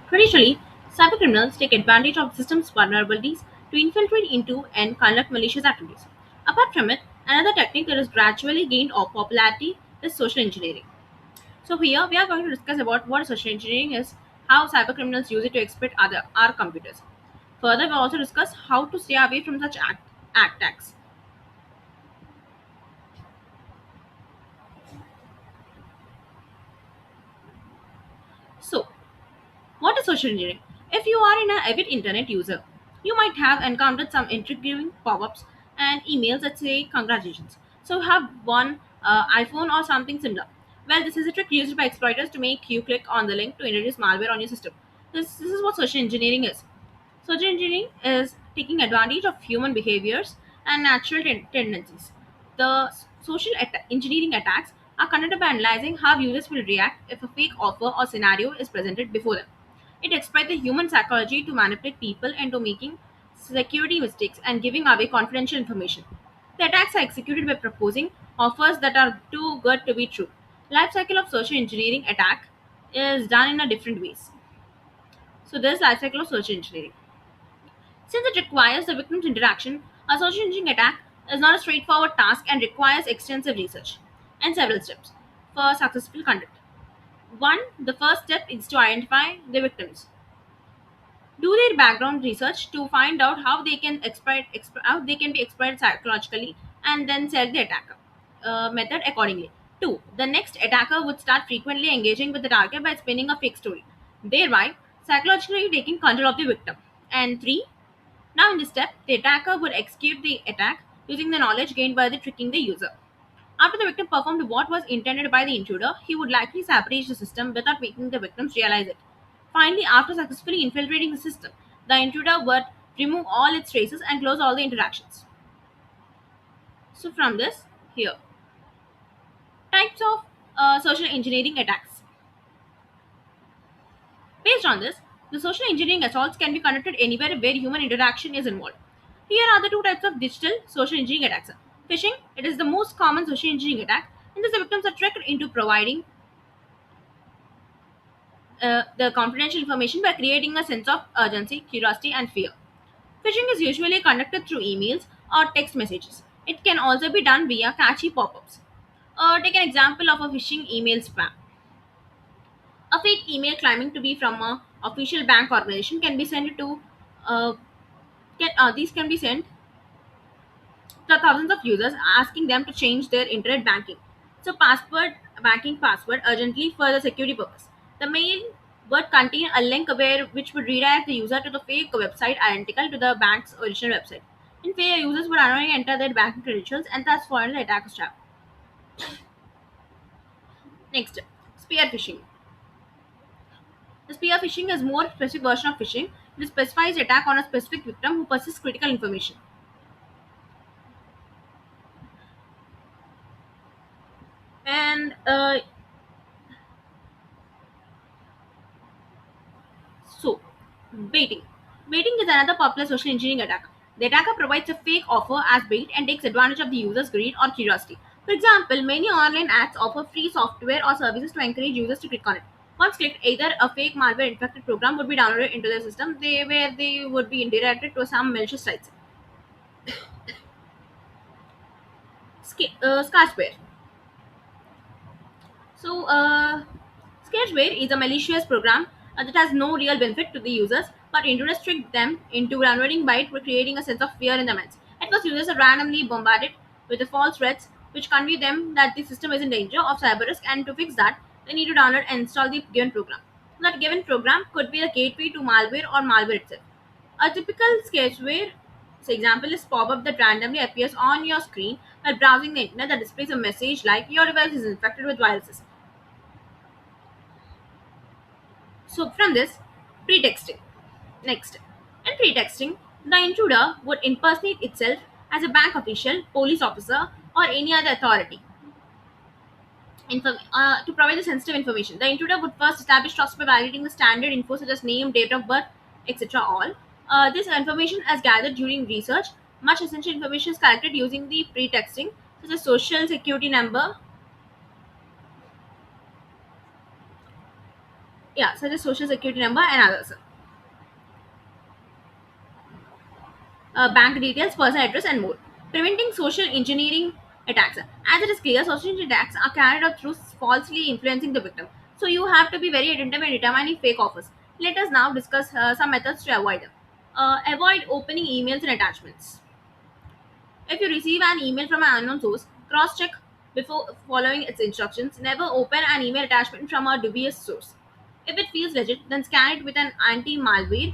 Traditionally, cybercriminals take advantage of systems vulnerabilities to infiltrate into and conduct malicious activities. Apart from it, another technique that has gradually gained popularity is social engineering. So here we are going to discuss about what social engineering is, how cybercriminals use it to exploit other our computers. Further, we'll also discuss how to stay away from such attacks. So, what is social engineering? If you are an avid internet user, you might have encountered some intriguing pop-ups and emails that say congratulations. So you have won iPhone or something similar. Well, this is a trick used by exploiters to make you click on the link to introduce malware on your system. This is what social engineering is. Social engineering is taking advantage of human behaviors and natural tendencies. The engineering attacks are conducted by analyzing how users will react if a fake offer or scenario is presented before them. It exploits the human psychology to manipulate people into making security mistakes and giving away confidential information. The attacks are executed by proposing offers that are too good to be true. Life cycle of social engineering attack is done in a different ways. So there's life cycle of social engineering. Since it requires the victim's interaction, a social engineering attack is not a straightforward task and requires extensive research and several steps for successful conduct. One, the first step is to identify the victims. Do their background research to find out how they can how they can be exploited psychologically, and then select the attacker method accordingly. Two, the next attacker would start frequently engaging with the target by spinning a fake story, thereby psychologically taking control of the victim. And three, now in this step, the attacker would execute the attack using the knowledge gained by the tricking the user. After the victim performed what was intended by the intruder, he would likely sabotage the system without making the victims realize it. Finally, after successfully infiltrating the system, the intruder would remove all its traces and close all the interactions. So, from this, here, types of social engineering attacks. Based on this, the social engineering assaults can be conducted anywhere where human interaction is involved. Here are the two types of digital social engineering attacks. Phishing, it is the most common social engineering attack. In this, the victims are tricked into providing the confidential information by creating a sense of urgency, curiosity, and fear. Phishing is usually conducted through emails or text messages. It can also be done via catchy pop ups. Take an example of a phishing email spam. A fake email claiming to be from a official bank organization can be sent to these can be sent to thousands of users asking them to change their internet banking. So banking password urgently for the security purpose. The mail would contain a link where which would redirect the user to the fake website identical to the bank's original website. In fair, users would unknowingly enter their banking credentials and thus fall into the attacker's trap. Next, spear phishing. The spear phishing is more specific version of phishing. It specifies attack on a specific victim who possesses critical information. And So, baiting. Baiting is another popular social engineering attack. The attacker provides a fake offer as bait and takes advantage of the user's greed or curiosity. For example, many online ads offer free software or services to encourage users to click on it. Once clicked, either a fake malware infected program would be downloaded into their system, where they would be redirected to some malicious sites. Scratchware. So, Sketchware is a malicious program that has no real benefit to the users, but intruders trick them into downloading by it for creating a sense of fear in the minds. At first, users are randomly bombarded with the false threats, which convey them that the system is in danger of cyber risk, and to fix that, they need to download and install the given program. That given program could be the gateway to malware or malware itself. A typical sketchware example is pop-up that randomly appears on your screen while browsing the internet that displays a message like your device is infected with viruses. So from this, pretexting. Next, in pretexting, the intruder would impersonate itself as a bank official, police officer, or any other authority to provide the sensitive information. The intruder would first establish trust by validating the standard info such as name, date of birth, etc. All this information is gathered during research. Much essential information is collected using the pretexting, such as social security number, Yeah, such as social security number and others. Bank details, personal address, and more. Preventing social engineering attacks. As it is clear, social engineering attacks are carried out through falsely influencing the victim. So you have to be very attentive in determining fake offers. Let us now discuss some methods to avoid them. Avoid opening emails and attachments. If you receive an email from an unknown source, cross check before following its instructions. Never open an email attachment from a dubious source. If it feels legit, then scan it with an anti malware,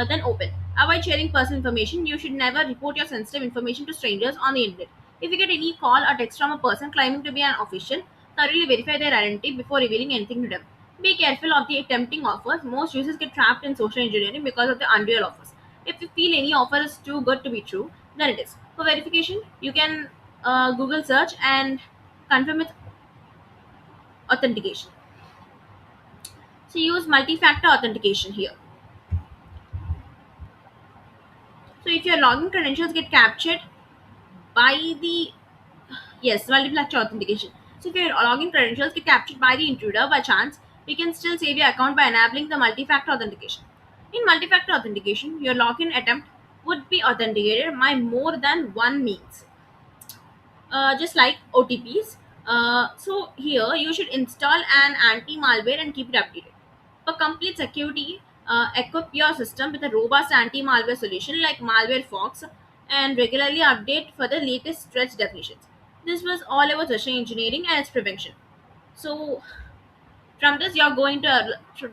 then open. Avoid sharing personal information. You should never report your sensitive information to strangers on the internet. If you get any call or text from a person claiming to be an official, thoroughly verify their identity before revealing anything to them. Be careful of the tempting offers. Most users get trapped in social engineering because of the unreal offers. If you feel any offer is too good to be true, then it is. For verification, you can Google search and confirm with authentication. So use multi-factor authentication here. So if your login credentials get captured by the yes, multi-factor authentication. So if your login credentials get captured by the intruder by chance, you can still save your account by enabling the multi-factor authentication. In multi-factor authentication, your login attempt would be authenticated by more than one means, just like OTPs. So here you should install an anti-malware and keep it updated. For complete security, equip your system with a robust anti-malware solution like Malware Fox and regularly update for the latest threat definitions. This was all about social engineering and its prevention. So from this, you're going to